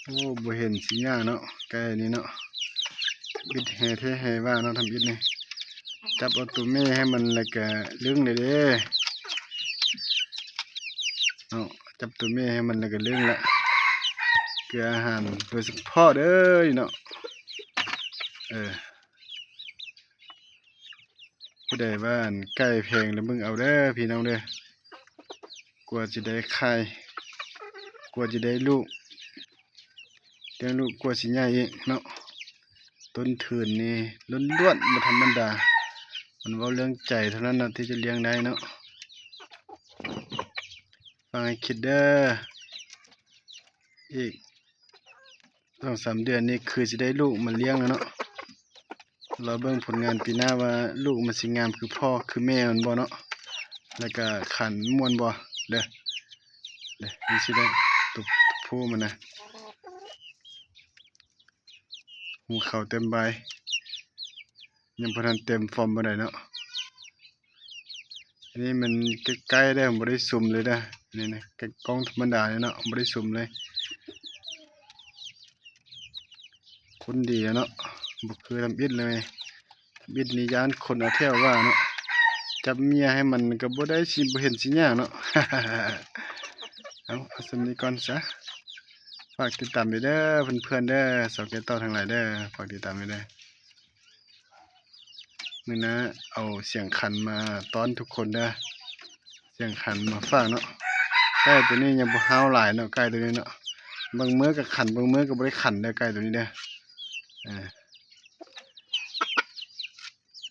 โอ้บ่เห็นสิยากเนาะไก่นี่เนาะบิดแห่เทแห่ว่าเนาะทำบิดนี่จับเอาตัวแม่ให้มันแล้วก็ลึงเลยเด้เนาะจับตัวแม่ให้มันแล้วก็ลึงละเกลืออาหารโดยเฉพาะเด้อเนาะผู้ใดว่าไก่แพงแล้วมึงเอาเด้อพี่น้องเด้อกว่าจะได้ไข่กว่าจะได้ลูกเลี้ยงลูกกว่าสิใหญ่อีกเนาะต้นถื่นนี่ล้วนๆบ่ธรรมดามันเว้าเรื่องใจเท่านั้นนะที่จะเลี้ยงได้เนาะฟังให้คิดเด้ออีก2-3 เดือนนี้คือสิได้ลูกมาเลี้ยงแล้วเนาะเราเบิ่งผลงานปีหน้าว่าลูกมันสิงามคือพ่อคือแม่มันบ่เนาะแล้วก็ขันม่วนบ่เด้อนี่สิได้ตุบผู้มันนะหูเขาเต็มใบยังบ่ทันเต็มฟอร์มบ่ได้เนาะอันนี้มันใกล้ๆได้บ่ได้ซุ่มเลยนะนี่นะกล้องธรรมดาเนาะบ่ได้ซุ่มเลยคนดีเนาะบ่คือทำอิดเลยบิดนี่ยานคนเอาแถวว่าเนาะจับเมียให้มันก็บ่ได้สิบ่เห็นสิยากเนาะ เอาสำนี้ก่อนซะฝากติดตามด้วยเด้อเพื่อนๆเด้อสาวแก่เต่าทั้งหลายเด้อฝากติดตามด้วยเด้อมื้อนะเอาเสียงขันมาต้อนทุกคนเด้อเสียงขันมาฝากเนาะไก่ตัวนี้ยังบ่ฮ้าวหลายเนาะไก่ตัวนี้เนาะบางมื้อก็ขันบางมื้อก็บ่ได้ขันเด้อไก่ตัวนี้เด้อ